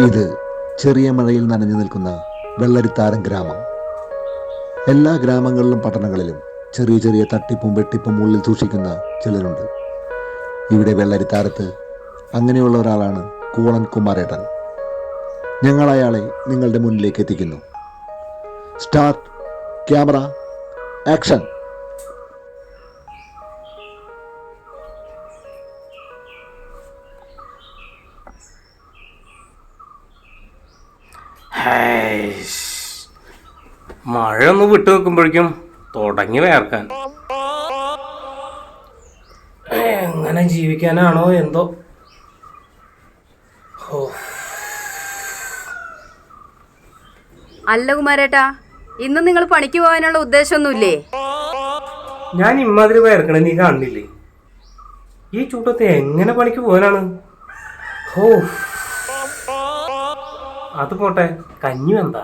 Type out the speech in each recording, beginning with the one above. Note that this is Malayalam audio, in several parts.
ഇത് ചെറിയ മഴയിൽ നനഞ്ഞു നിൽക്കുന്ന വെള്ളരിത്താരം ഗ്രാമം. എല്ലാ ഗ്രാമങ്ങളിലും പട്ടണങ്ങളിലും ചെറിയ ചെറിയ തട്ടിപ്പും വെട്ടിപ്പും ഉള്ളിൽ സൂക്ഷിക്കുന്ന ചിലരുണ്ട്. ഇവിടെ വെള്ളരിത്താരത്ത് അങ്ങനെയുള്ള ഒരാളാണ് കൂളൻ കുമാരേട്ടൻ. ഞങ്ങൾ അയാളെ നിങ്ങളുടെ മുന്നിലേക്ക് എത്തിക്കുന്നു. Start, camera, action. മഴ ഒന്ന് വിട്ടു നിൽക്കുമ്പോഴേക്കും തുടങ്ങി വേർക്കാൻ. എങ്ങനെ ജീവിക്കാനാണോ എന്തോ. അല്ല കുമാരേട്ടാ, ഇന്ന് നിങ്ങൾ പണിക്ക് പോകാനുള്ള ഉദ്ദേശമൊന്നുമില്ലേ? ഞാൻ ഇമ്മാതിരി വേർക്കണേ നീ കാണുന്നില്ലേ? ഈ ചൂട്ടത്തെ എങ്ങനെ പണിക്ക് പോകാനാണ്? ഹോ, അത് പോട്ടെ, കഞ്ഞി എന്താ?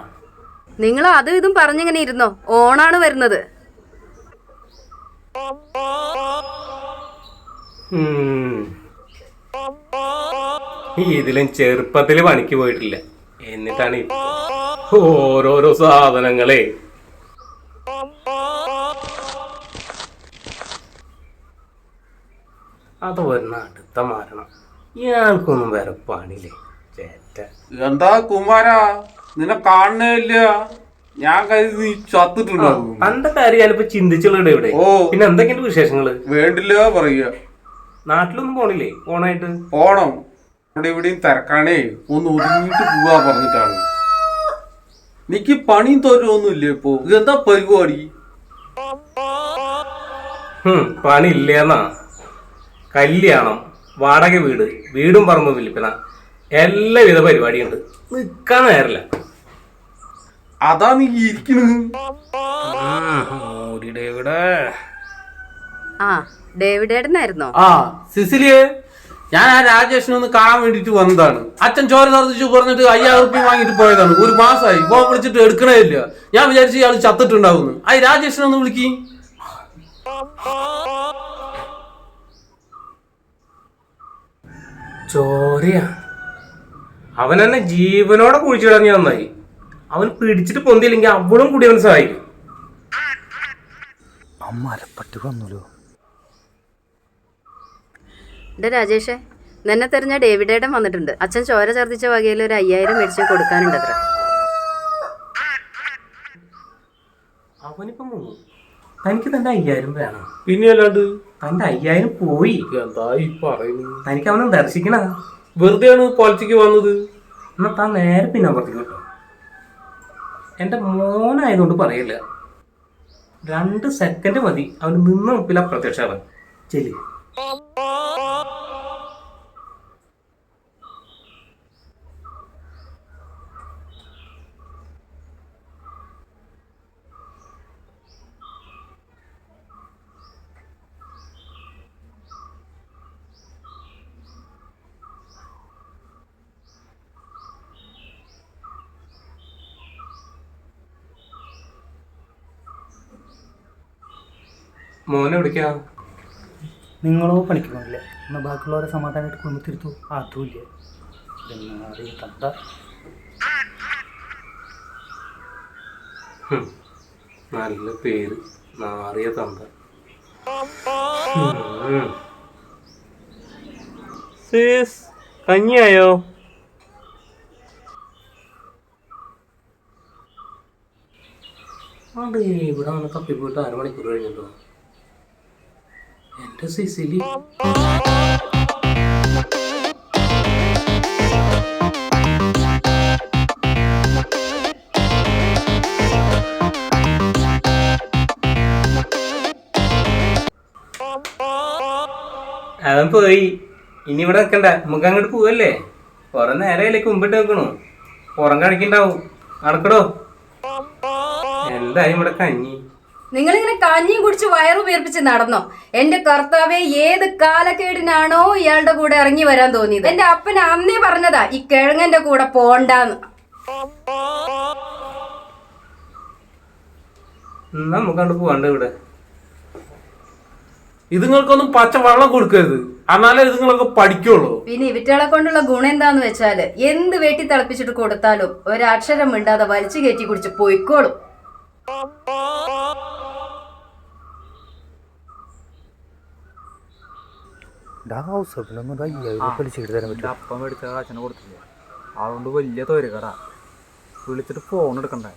നിങ്ങൾ അതും ഇതും പറഞ്ഞിങ്ങനെ ഇരുന്നോ, ഓണാണ് വരുന്നത്. ഇതിലും ചെറുപ്പത്തില് പണിക്ക് പോയിട്ടില്ല, എന്നിട്ടാണ് ഓരോരോ സാധനങ്ങളെ. അത് വരുന്ന അടുത്ത മാരണം. ഇയാൾക്കൊന്നും വേറെ പണിയില്ലേ ചേറ്റ. എന്താ കുമാരാ, നിന്നെ കാണുന്നില്ല? ഞാൻ കരുതി നീ ചത്തിട്ടുണ്ടാവും. അന്റെ കാര്യം ഞാനിപ്പോ ചിന്തിച്ചുള്ള ഇവിടെ. പിന്നെ എന്തൊക്കെയുണ്ട് വിശേഷങ്ങള്? വേണ്ടില്ല പറയുക. നാട്ടിലൊന്നും പോണില്ലേ ഓണായിട്ട്? പോണം, ഇവിടെ ഇവിടെയും തിരക്കാണേ, ഒന്ന് ഒതുങ്ങിട്ട് പോവാ പറഞ്ഞിട്ടാണ്. നിക്ക് പണിയും തോറ്റൊന്നുമില്ല ഇപ്പൊ. ഇതെന്താ പരിപാടി? പണി ഇല്ലേന്നാ? കല്യാണം, വാടക വീട്, വീടും പറമ്പും വിൽപ്പന, എല്ലാവിധ പരിപാടിയുണ്ട്. നിക്കാൻ നേരല്ല. അതാ നീ ഇരിക്കണത്. ഡേവിഡേട്ടനായിരുന്നോ? ആ സിസിലിയെ, ഞാൻ ആ രാജേഷിനെ ഒന്ന് കാണാൻ വേണ്ടിട്ട് വന്നതാണ്. അച്ഛൻ ചോര തറച്ചു പറഞ്ഞിട്ട് 5000 റുപ്യ വാങ്ങിട്ട് പോയതാണ്. ഒരു മാസമായി ഫോൺ വിളിച്ചിട്ട് എടുക്കണേ ഇല്ല. ഞാൻ വിചാരിച്ചു ഇയാൾ ചത്തിട്ടുണ്ടാവുന്നു. ആ രാജേഷിനെ ഒന്ന് വിളിക്കി. ചോരയാ? അവൻ എന്നെ ജീവനോടെ കുഴിച്ചിടഞ്ഞ നന്നായി. അവൻ പിടിച്ചിട്ട് പൊന്തിയില്ലെങ്കിൽ അവളും കൂടി അവന് സഹായിക്കും. രാജേഷേ, നിന്നെ തെരഞ്ഞ ഡേവിഡേട്ടൻ വന്നിട്ടുണ്ട്. അച്ഛൻ ചോര ഛർദിച്ച വകയിൽ ഒരു 5000 മേടിച്ച് കൊടുക്കാനുണ്ട് അത്ര. അവനിപ്പം തനിക്ക് തന്റെ 5000 വേണം? പിന്നെ അല്ലാണ്ട് തന്റെ 5000 പോയി. എന്താ ഈ പറയുന്നത്? തനിക്ക് അവനെ ദർശിക്കണ വെറുതെയാണ് പോലത്തേക്ക് വന്നത്. എന്നാ താൻ നേരെ പിന്നെ പുറത്തേക്ക് കേട്ടോ. എന്റെ മോനായതുകൊണ്ട് പറയില്ല. 2 സെക്കൻഡ് മതി അവന് നിന്ന് മുപ്പിൽ അപ്രത്യക്ഷമാവാൻ. ചെല്ലി. മോനെ വിളിക്കാ. നിങ്ങളോ പണിക്ക് പോകില്ലേ? എന്നാൽ ബാക്കിയുള്ളവരെ സമാധാനമായിട്ട് കുടുംബത്തിരുത്തു. അതുമില്ല. തന്ത നല്ല പേര്, നാറിയ തന്ത. കഞ്ഞിയായോ? അതെ, ഇവിടെ വന്ന് തപ്പിപ്പോയിട്ട് 1/2 മണിക്കൂർ കഴിഞ്ഞിട്ടോ. എന്റെ സിസിലി. അവൻ പോയി. ഇനി ഇവിടെ നിൽക്കണ്ട, നമുക്ക് അങ്ങോട്ട് പോവല്ലേ? കുറെ നേരയിലേക്ക് മുമ്പിട്ട് വെക്കണു. പുറം കാണിക്കണ്ടാവും. നടക്കടോ. എന്തായാലും ഇവിടെ കഞ്ഞി. നിങ്ങളിങ്ങനെ കഞ്ഞിയും കുടിച്ച് വയറു വീർപ്പിച്ച് നടന്നോ? എന്റെ കർത്താവെ, ഏത് കാലക്കേടിനാണോ ഇയാളുടെ കൂടെ ഇറങ്ങി വരാൻ തോന്നിയത്? എന്റെ അപ്പൻ അന്നേ പറഞ്ഞതാ ഈ കിഴങ്ങന്റെ കൂടെ പോണ്ടാന്ന്. നമുക്കണ്ട് പോവാണ്ട് ഇവിടെ. ഇതുങ്ങൾക്കൊന്നും പച്ച വെള്ളം കൊടുക്കരുത്. എന്നാലേ ഇതുങ്ങളൊക്കെ പഠിക്കുള്ളൂ. പിന്നെ ഇവറ്റകളെ കൊണ്ടുള്ള ഗുണം എന്താന്ന് വെച്ചാല് എന്ത് വെട്ടി തിളപ്പിച്ചിട്ട് കൊടുത്താലും ഒരക്ഷരം മിണ്ടാതെ വലിച്ചു കയറ്റി കുടിച്ച് പൊയ്ക്കോളും. അപ്പം മേടിച്ച കാശിനെ കൊടുത്തില്ല, അതുകൊണ്ട് വലിയ തോരക്കട വിളിച്ചിട്ട് ഫോൺ എടുക്കണ്ടേ.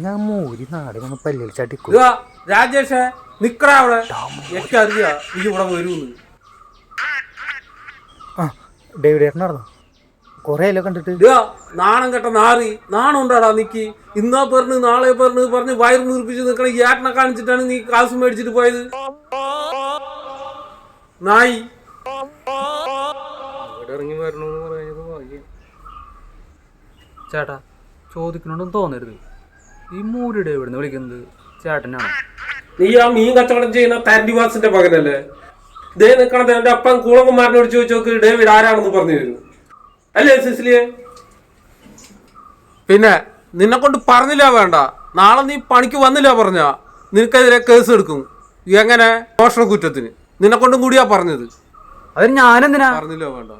ഞാൻ മൂരി നാട് വന്ന് പല്ലിച്ചാട്ടിക്കും. ഇതാ രാജേഷേ നിക്കറ അവിടെ, എനിക്കറിയാ നീ ഇവിടെ വരൂന്ന്. ആ ഡേവിഡ് ഏട്ടൻ നടന്നു കൊറേ അല്ലേ കണ്ടിട്ട്. ഇതാ നാണം കെട്ട നാറി, നാണം ഉണ്ടാടാ നിക്ക്. ഇന്നാ പറഞ്ഞ് നാളെ പറഞ്ഞ് വയറ് വീർപ്പിച്ച് നിക്കണ ഈ ഏട്ടനെ കാണിച്ചിട്ടാണ് നീ കാശ് മേടിച്ചിട്ട് പോയത്. നായി അവിടെ ഇറങ്ങി വരണമെന്ന് പറയുന്നത് ഭാഗ്യം. ചേട്ടാ ചോദിക്കണോണ്ടൊന്നും തോന്നരുത്, ഈ മൂരിയുടെ ഇവിടുന്ന് വിളിക്കുന്നത് ചേട്ടനാണ്. നീ ആ മീൻ കച്ചവടം ചെയ്യുന്ന താൻഡിവാസിന്റെ പകരല്ലേ? ഇതേ നിക്കണത് എന്റെ അപ്പം കൂളകുമാരനോട് ചോദിച്ചു നോക്ക്, ഡേവിഡ് ആരാണെന്ന് പറഞ്ഞു തരും. അല്ലേ സിസിലിയെ? പിന്നെ നിന്നെ കൊണ്ട് പറഞ്ഞില്ല വേണ്ട, നാളെ നീ പണിക്ക് വന്നില്ല പറഞ്ഞ നിനക്കെതിരെ കേസ് എടുക്കും. എങ്ങനെ? മോഷണ കുറ്റത്തിന്. നിന്നെ കൊണ്ടും കൂടിയാ പറഞ്ഞത്. അതിന് ഞാനെന്തിനാ? പറഞ്ഞില്ല വേണ്ട.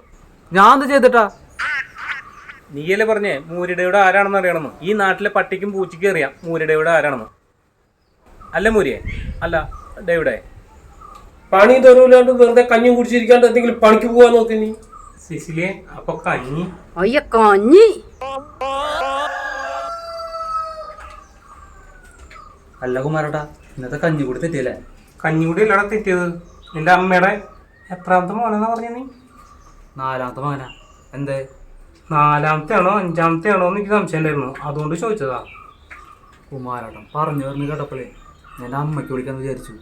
ഞാൻ എന്ത് ചെയ്തിട്ടാ? നീയല്ലേ പറഞ്ഞേ മൂരിടയുടെ ആരാണെന്ന് അറിയണമെന്ന്. ഈ നാട്ടിലെ പട്ടിക്കും പൂച്ചയ്ക്കും അറിയാം മൂരിടയുടെ ആരാണെന്ന്. അല്ല മൂരിയെ? അല്ല ഡേവിടെ. പണി തരൂലാണ്ട് വെറുതെ കഞ്ഞും കുടിച്ചിരിക്കാണ്ട് എന്തെങ്കിലും പണിക്ക് പോവാൻ നോക്കി നീ. സിസിലിയെ അപ്പൊ കഞ്ഞി? അയ്യ കഞ്ഞി അല്ല കുമാരട്ടാ, ഇന്നത്തെ കഞ്ഞി കൂടി തെറ്റിയല്ലേ? കഞ്ഞികൂടി അല്ലടാ തെറ്റിയത്. നിന്റെ അമ്മയുടെ എത്രാമത്തെ മോനെന്നാ പറഞ്ഞ നീ? 4ാമത്തെ മകനാ. എന്തേ? 4ാമത്തെ ആണോ 5ാമത്തെ ആണോ എന്ന് എനിക്ക് സംശയം ഉണ്ടായിരുന്നു, അതുകൊണ്ട് ചോദിച്ചതാ. കുമാരട്ടൻ പറഞ്ഞു പറഞ്ഞ് കേട്ടപ്പോഴേ ഞാൻ അമ്മയ്ക്ക് വിളിക്കാന്ന് വിചാരിച്ചു.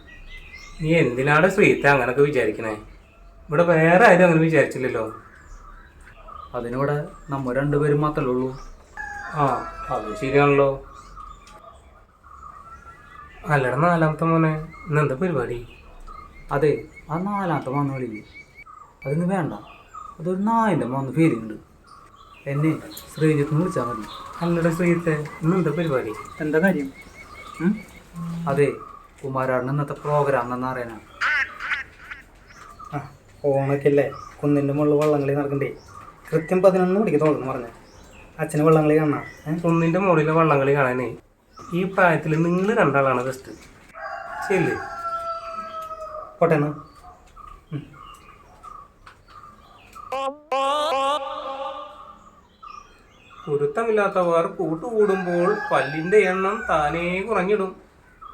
നീ എന്തിനാണ് ശ്രീത്തെ അങ്ങനൊക്കെ വിചാരിക്കണേ? ഇവിടെ വേറെ ആരും അങ്ങനെ വിചാരിച്ചില്ലല്ലോ. അതിനിവിടെ നമ്മൾ രണ്ടുപേരും മാത്രമല്ലേ ഉള്ളൂ. ആ അത് ശരിയാണല്ലോ. അല്ലടാ 4ാമത്തെ മോനെ, ഇന്നെന്താ പരിപാടി? അതെ, ആ 4ാമത്തെ മോന്ന് വിളിയില്ലേ, അതിന് വേണ്ട. അതൊരു നായൻ്റെ മോന്ന് ഫീലിംഗ് ഉണ്ട്. എന്നെ ശ്രീജിത്ത് വിളിച്ചാൽ മതി. അല്ലടാ ശ്രീത്തെ, ഇന്നെന്താ പരിപാടി? എന്താ കാര്യം? അതെ, കുമാരാടൻ ഇന്നത്തെ പ്രോഗ്രാം എന്നാ അറിയാനാ. ആ ഓണൊക്കെ അല്ലേ, കുന്നിൻ്റെ മുകളിൽ വള്ളംകളി നടക്കണ്ടേ. കൃത്യം 11 മണിക്ക് തുടങ്ങുന്നു പറഞ്ഞേ. അച്ഛന് വള്ളംകളി കാണാം. കുന്നിന്റെ മുകളിലെ വള്ളംകളി കാണാനേ ഈ പ്രായത്തിൽ നിങ്ങൾ 2 ആളാണ് ബെസ്റ്റ്. ശരി കോട്ടേന്ന് കുരുത്തമില്ലാത്തവർ കൂട്ടുകൂടുമ്പോൾ പല്ലിന്റെ എണ്ണം താനേ കുറഞ്ഞിടും.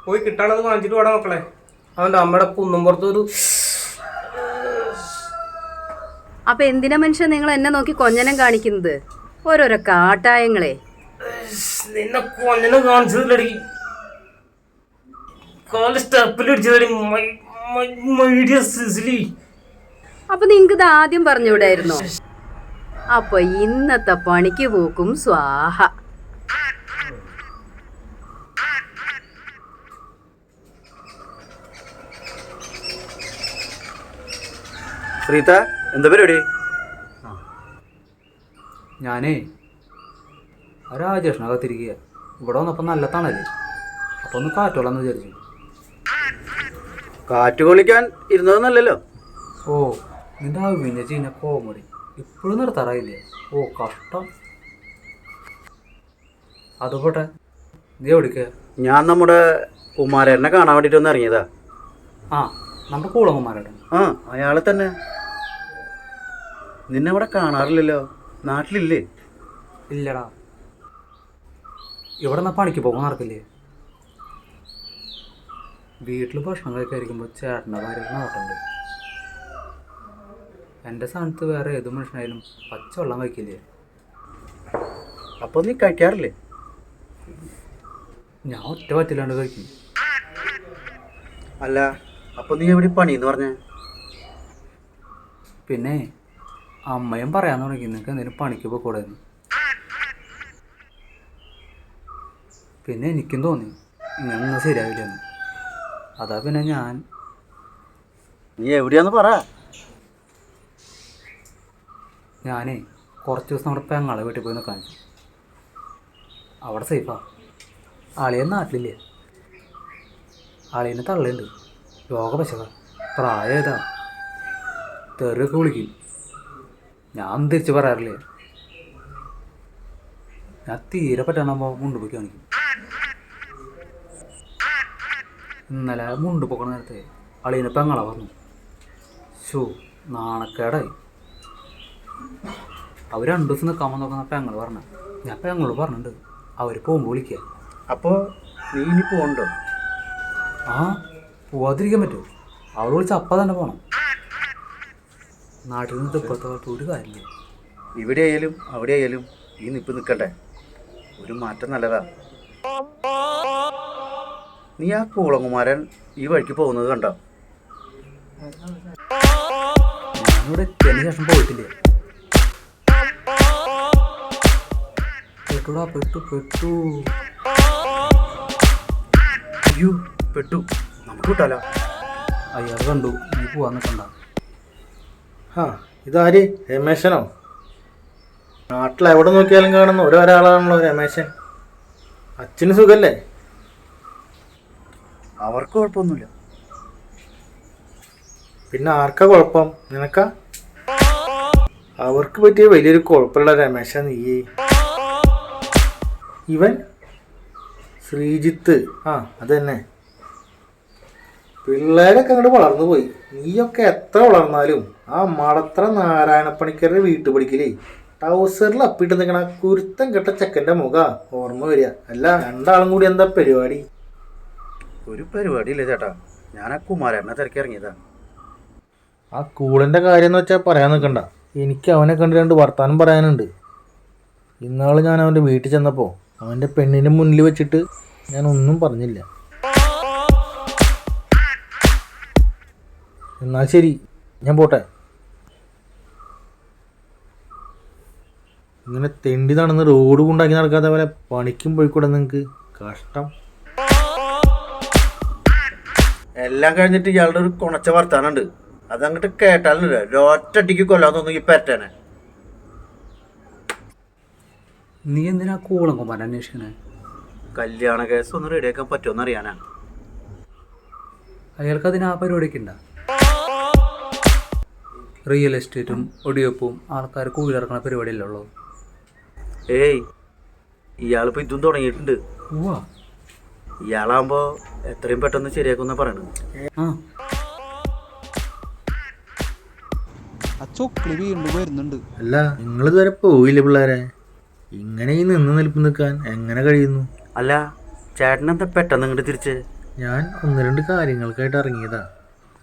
പോയി കിട്ടാളത് വാങ്ങിച്ചിട്ട് വേണം മക്കളെ. അവൻ്റെ അമ്മയുടെ കുന്നുംപുറത്തൊരു അപ്പൊ എന്തിനാ മനുഷ്യൻ നിങ്ങൾ എന്നെ നോക്കി കൊഞ്ഞനം കാണിക്കുന്നത്? ഓരോരോ കാട്ടായങ്ങളെ. നിന്നെ കൊഞ്ഞനം കാണിച്ചതിലടി കാല് സ്റ്റെപ്പിലടിച്ചതടി മൈഡിയ സിസിലി. അപ്പൊ നിങ്ങക്ക് ഇത് ആദ്യം പറഞ്ഞുവിടായിരുന്നോ? അപ്പൊ ഇന്നത്തെ പണിക്ക് പോക്കും സ്വാഹ. ശ്രീത, എന്താ പരിപാടി? ഞാനേ ആ രാജേഷനകത്തിരിക്കുക. ഇവിടെ വന്നപ്പോൾ നല്ല തണല്, അപ്പോൾ ഒന്ന് കാറ്റോളാന്ന് വിചാരിച്ചു. കാറ്റ് കൊള്ളിക്കാൻ ഇരുന്നതെന്നല്ലല്ലോ. ഓ, നിന്റെ അവിഞ്ഞ ചീഞ്ഞ കോമഡി ഇപ്പോഴും നിർത്താറായില്ലേ? ഓ കഷ്ടം. അതുപോട്ടെ, നീ എവിടേക്ക്? ഞാൻ നമ്മുടെ കുമാരനെ കാണാൻ വേണ്ടിയിട്ട് ഒന്ന് ഇറങ്ങിയതാ. ആ, നമ്മുടെ കൂളകുമാരേട്ടൻ. ആ, അയാളെ തന്നെ. നിന്നെ ഇവിടെ കാണാറില്ലല്ലോ, നാട്ടിലില്ലേ? ഇല്ലടാ, ഇവിടെ നിന്ന് പണിക്ക് പോകുമ്പോൾ നടക്കില്ലേ? വീട്ടിൽ ഭക്ഷണം കഴിക്കാതിരിക്കുമ്പോൾ ചേട്ടൻ്റെ ഭാര്യ നോട്ടുണ്ട്. എൻ്റെ സ്ഥാനത്ത് വേറെ ഏത് മനുഷ്യനായാലും പച്ചവെള്ളം കഴിക്കില്ലേ? അപ്പോൾ നീ കഴിക്കാറില്ലേ? ഞാൻ ഒറ്റ പറ്റില്ലാണ്ട് കഴിക്കും. അല്ല, അപ്പോൾ നീ എവിടെ പണിയെന്ന് പറഞ്ഞേ? പിന്നെ അമ്മയും പറയാൻ തുടങ്ങി നിനക്ക് എന്തെങ്കിലും പണിക്ക് പോയിക്കൂടായിരുന്നു. പിന്നെ എനിക്കും തോന്നി ഇങ്ങനൊന്നും ശരിയാവില്ലെന്ന്. അതാ പിന്നെ ഞാൻ. നീ എവിടെയാന്ന് പറ. ഞാനേ കുറച്ച് ദിവസം നമ്മുടെ പെങ്ങളെ വീട്ടിൽ പോയി നിൽക്കാൻ. അവിടെ സേഫാ. ആളിയെ നാട്ടിലില്ലേ. ആളിനെ തള്ളുണ്ട്, രോഗപശക, പ്രായം ഏതാ. തെറിയൊക്കെ വിളിക്കും. ഞാൻ തിരിച്ച് പറയാറില്ലേ. ഞാൻ തീരെ പറ്റാണ്ടാകുമ്പോൾ മുണ്ട് പോയി കാണിക്കും. ഇന്നലെ മുണ്ട് പൊക്കണ നേരത്തെ അളിയനെ പെങ്ങളെ പറഞ്ഞു. ഷോ നാണക്കേടായി. അവർ 2 ദിവസം നിൽക്കാൻ നോക്കുന്ന പെങ്ങൾ പറഞ്ഞ. ഞാൻ പെങ്ങളോട് പറഞ്ഞിട്ടുണ്ട് അവർ പോകുമ്പോൾ വിളിക്കുക. അപ്പോൾ നീ ഇനി പോകണ്ടോ? ആ പോവാതിരിക്കാൻ പറ്റുമോ? അവൾ വിളിച്ച് അപ്പം തന്നെ പോകണം. നാട്ടിൽ നിന്നിട്ട് ഇപ്പോഴത്തെ കാലത്ത് ഒരു കാര്യമില്ല. ഇവിടെ ആയാലും അവിടെ ആയാലും ഈ നിപ്പ് നിൽക്കണ്ടേ? ഒരു മാറ്റം നല്ലതാ. നീ ആ കൂളകുമാരൻ ഈ വഴിക്ക് പോകുന്നത് കണ്ടോ? ഞാനിവിടെ എത്തിയതിന് ശേഷം പോയിട്ടില്ലേ. പെട്ടുടാ പെട്ടു. അയ്യോ പെട്ടു. നമുക്ക് വിട്ടാലോ? അയാൾ കണ്ടു. നീ പോവാൻ നിൽക്കണ്ട. ആ ഇതാര്? രമേശനോ? നാട്ടിൽ എവിടെ നോക്കിയാലും കാണുന്ന ഒരാളാണല്ലോ രമേശൻ. അച്ഛന് സുഖല്ലേ? അവർക്ക് കുഴപ്പമൊന്നുമില്ല. പിന്നെ ആർക്കാ കുഴപ്പം? നിനക്കാ? അവർക്ക് പറ്റിയ വലിയൊരു കുഴപ്പമുള്ള രമേശ നീ. ഇവൻ ശ്രീജിത്ത്. ആ അത് തന്നെ. പിള്ളേരൊക്കെ അങ്ങോട്ട് വളർന്നു പോയി. നീയൊക്കെ എത്ര വളർന്നാലും ആ മടത്ര നാരായണപ്പണിക്കരുടെ വീട്ടുപടിക്കലേ ടൗസറിൽ അപ്പിട്ട് നിൽക്കണ കുരുത്തം കെട്ട ചെക്കൻ്റെ മുഖ ഓർമ്മ വരിക. അല്ല രണ്ടാളും കൂടി എന്താ പരിപാടി? ഒരു പരിപാടിയില്ല ചേട്ടാ. ഞാൻ ആ കുമാരനെ തിരക്കി ഇറങ്ങിയതാ. ആ കൂളിൻ്റെ കാര്യം എന്ന് വെച്ചാൽ പറയാൻ നിൽക്കണ്ട. എനിക്ക് അവനെ കണ്ട് 2 വർത്താനം പറയാനുണ്ട്. ഇന്നാൾ ഞാൻ അവൻ്റെ വീട്ടിൽ ചെന്നപ്പോൾ അവൻ്റെ പെണ്ണിൻ്റെ മുന്നിൽ വെച്ചിട്ട് ഞാൻ ഒന്നും പറഞ്ഞില്ല. എന്നാൽ ശരി, ഞാൻ പോട്ടെ. ഇങ്ങനെ തെണ്ടി നടന്ന് റോഡ് കൊണ്ടാക്കി നടക്കാത്ത പോലെ പണിക്കും പോയിക്കൂടെ നിങ്ങൾക്ക്? കഷ്ടം. എല്ലാം കഴിഞ്ഞിട്ട് ഇയാളുടെ ഒരു കുണച്ച വർത്താനുണ്ട്. അതങ്ങോട്ട് കേട്ടാലില്ല, ഒറ്റടിക്ക് കൊല്ലാൻ തോന്നുന്നു ഈ പെറ്റനെ. നീ എന്തിനാ കൂളങ്കുമാരൻ അന്വേഷിക്കണേ? കല്യാണ കേസ് ഒന്ന് റെഡിയാക്കാൻ പറ്റുമെന്ന് അറിയാനാ. അയാൾക്ക് അതിന് ആ പരിപാടിയൊക്കെ ഉണ്ടാ? റിയൽ എസ്റ്റേറ്റും ഒടിയപ്പും ആൾക്കാർ കൂലിറക്കണ പരിപാടിയല്ലേ ഉള്ളൂ. ഏയ് ഇയാളിപ്പോൾ ഇതും തുടങ്ങിയിട്ടുണ്ട്. ഉവ്വാ. ഇയാളാകുമ്പോൾ എത്രയും പെട്ടെന്ന് ശരിയാക്കുമെന്നാണ് പറയണത്. ആ ചൊക്കളി വീണ്ടും വരുന്നുണ്ട്. അല്ല നിങ്ങളിതുവരെ പോയില്ലേ പിള്ളേരെ? ഇങ്ങനെ ഈ നിന്ന് നിൽപ്പ് നിൽക്കാൻ എങ്ങനെ കഴിയുന്നു? അല്ല ചേട്ടനെന്താ പെട്ടെന്ന് ഇങ്ങോട്ട് തിരിച്ച്? ഞാൻ 1-2 കാര്യങ്ങൾക്കായിട്ട് ഇറങ്ങിയതാ.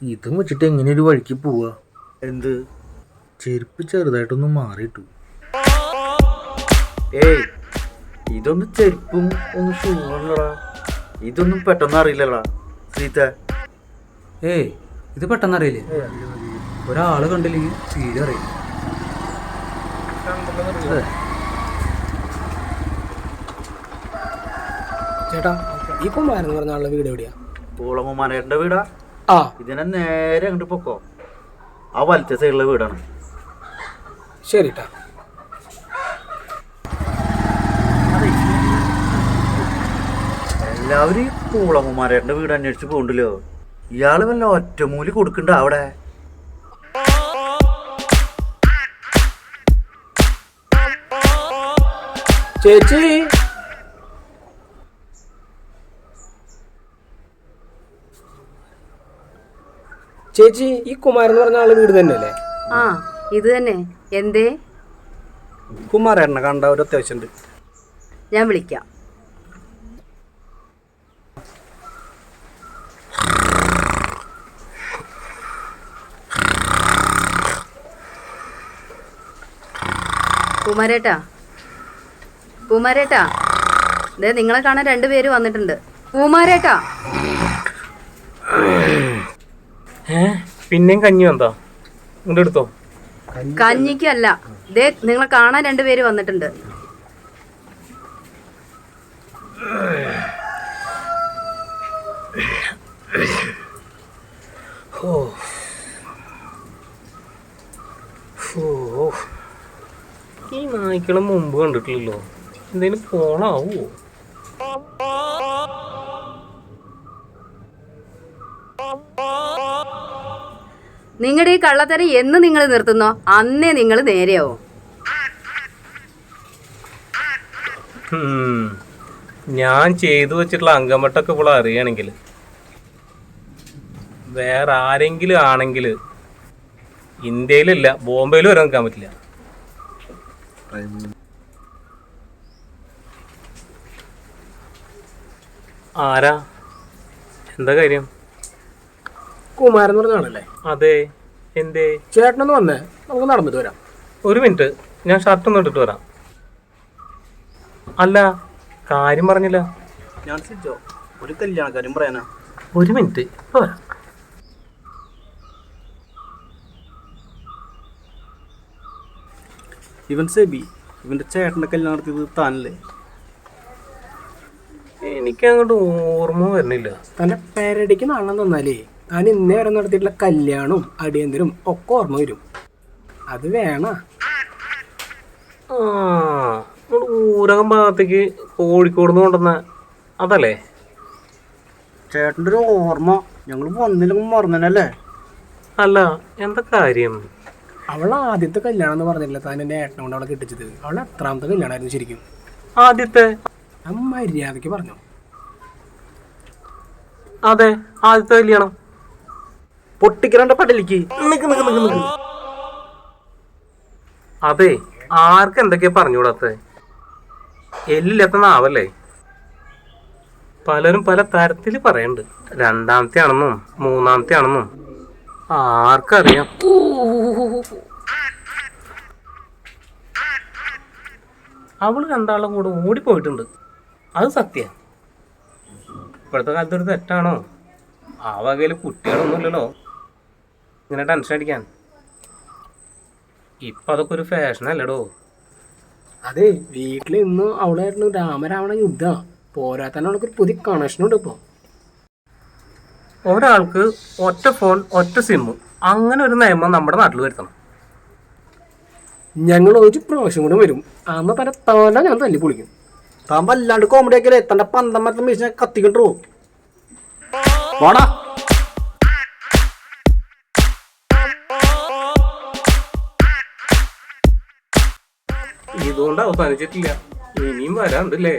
ഇതും വെച്ചിട്ട് എങ്ങനെ ഒരു വഴിക്ക് പോവാ? എന്ത്? ചെരുപ്പ് ചെറുതായിട്ടൊന്ന് മാറിയിട്ടു. ഏയ് ഇതൊന്നും ചെരുപ്പും ഒന്ന് ഷൂ ആണല്ലോടാ. ഇതൊന്നും പെട്ടെന്ന് അറിയില്ലടാ സീത. ഏയ് ഇത് പെട്ടെന്നറിയില്ലേ? ഒരാൾ കണ്ടില്ലെങ്കിൽ തീരെ അറിയില്ല. ചേട്ടാ ഈ കുമാരൻ എന്ന് പറഞ്ഞ ആളുടെ വീട് എവിടെയാ? പൂളകുമാരൻ്റെ വീടാ. ആ ഇതിനെ നേരെ അങ്ങോട്ട് പൊക്കോ. ആ വലത്തെ സൈഡിലെ വീടാണ്. ശരി ട്ടാ. എല്ലാവരും ഈ പൂളകുമാരൻ്റെ വീട് അന്വേഷിച്ച് പോകണ്ടല്ലോ. ഇയാള് വല്ല ഒറ്റമൂലി കൊടുക്കണ്ട അവിടെ. ചേച്ചി ചേച്ചി ഈ കുമാരൻ എന്ന് പറഞ്ഞ ആളുടെ വീട് തന്നെയല്ലേ? ആ ഇത് തന്നെ. എന്തേ? കുമാരേട്ടനെ കണ്ട ഒരു അത്യാവശ്യമുണ്ട്. ഞാൻ വിളിക്കാം. കുമാരേട്ടാ ദേ നിങ്ങളെ കാണാൻ 2 പേര് വന്നിട്ടുണ്ട്. കുമാരേട്ടാ. പിന്നെയും കഞ്ഞി വന്നാ ഇങ്ങോട്ട് എടുത്തോ. കഞ്ഞിക്കല്ല, ദേ നിങ്ങളെ കാണാൻ 2 പേര് വന്നിട്ടുണ്ട്. ഈ നായ്ക്കളെ മുമ്പ് കണ്ടിട്ടില്ലല്ലോ. എന്തേലും പോണാവോ? നിങ്ങളുടെ ഈ കള്ളത്തരം എന്ന് നിങ്ങൾ നിർത്തുന്നോ അന്നേ നിങ്ങൾ നേരെയാവും. ഞാൻ ചെയ്തു വെച്ചിട്ടുള്ള അങ്കമട്ടൊക്കെ ഇപ്പോൾ അറിയണമെങ്കിൽ വേറെ ആരെങ്കിലും ആണെങ്കിൽ ഇന്ത്യയിലില്ല, ബോംബെയിൽ വരെ നിൽക്കാൻ പറ്റില്ല. ആരാ? എന്താ കാര്യം? കുമാരൻ എന്ന് പറഞ്ഞാണല്ലേ? അതെ. എന്തേ? ചേട്ടനൊന്ന് വന്നേ, നമുക്ക് നടന്നിട്ട് വരാം. ഒരു മിനിറ്റ്, ഞാൻ ഷർട്ട് ഒന്ന് ഇട്ടിട്ട് വരാം. അല്ല, കാര്യം പറഞ്ഞില്ല. ഞാൻ സിജോ, ഒരു കല്യാണക്കാരും പറയാനാ. ഒരു മിനിറ്റ്, ഇപ്പൊ വരാം. ഇവൻ സെബി, ഇവന്റെ ചേട്ടന്റെ കല്യാണം നടത്തിയത് താനല്ലേ? എനിക്കങ്ങോട്ട് ഓർമ്മ വരുന്നില്ല. തന്റെ പേരടിക്ക് നാളെ തന്നാലേ താൻ ഇന്നേ വരെ നടത്തിയിട്ടുള്ള കല്യാണവും അടിയന്തരും ഒക്കെ ഓർമ്മ വരും. അത് വേണ. ഊരകം ഭാഗത്തേക്ക് കോഴിക്കോട് നിന്ന് കൊണ്ടുവന്ന അതല്ലേ? ചേട്ടൻ്റെ ഒരു ഓർമ്മ ഞങ്ങൾ വന്നില്ലെങ്കിൽ മറന്നല്ലേ? അല്ല, എന്താ കാര്യം? അവൾ ആദ്യത്തെ കല്യാണം എന്ന് പറഞ്ഞില്ല താൻ എന്റെ ഏട്ടനെ കൊണ്ട് അവളെ കെട്ടിച്ചത്. അവളെ എത്രാമത്തെ കല്യാണമായിരുന്നു ശരിക്കും? ആദ്യത്തെ. ആ മര്യാദക്ക് പറഞ്ഞു. അതെ, ആദ്യത്തെ കല്യാണം. പൊട്ടിക്കരണ്ട പടലിക്ക്. അതെ, ആർക്ക് എന്തൊക്കെയാ പറഞ്ഞുകൂടാത്ത? എല്ലില്ലാത്ത നാവല്ലേ? പലരും പല തരത്തിൽ പറയുന്നുണ്ട്. രണ്ടാമത്തെ ആണെന്നും മൂന്നാമത്തെ ആണെന്നും ആർക്കറിയാം. അവള് രണ്ടാളും കൂടെ ഓടിപ്പോയിട്ടുണ്ട്, അത് സത്യ. ഇപ്പോഴത്തെ കാലത്ത് ഒരു തെറ്റാണോ? ആ വകയിൽ കുട്ടികളൊന്നുമില്ലല്ലോ ഇങ്ങനെ ടെൻഷൻ അടിക്കാൻ. ഇപ്പൊ അതൊക്കെ ഒരു ഫാഷനല്ലടോ. അതെ, വീട്ടിൽ ഇന്ന് അവളായിരുന്നു രാമരാവണ യുദ്ധ. പോരാത്തന്നെ അവൾക്കൊരു പുതിയ കണക്ഷനുണ്ട്. ഇപ്പൊ ഒരാൾക്ക് ഒറ്റ ഫോൺ ഒറ്റ സിമ്മ്, അങ്ങനെ ഒരു നിയമം നമ്മുടെ നാട്ടിൽ വരുത്തണം. ഞങ്ങൾ ഒരു പ്രാവശ്യം കൂടെ വരും, അന്ന് തന്നെ തല ഞാൻ തല്ലി പൊളിക്കും. താൻ വല്ലാണ്ട് കോമഡി ആക്കിയാലേ തന്റെ പന്തം മരത്തെ മീശ കത്തിക്കിട്ടോ. വാടാ. ഇതുകൊണ്ട് അവസാനിച്ചിട്ടില്ല, ഇനിയും വരാണ്ടല്ലേ?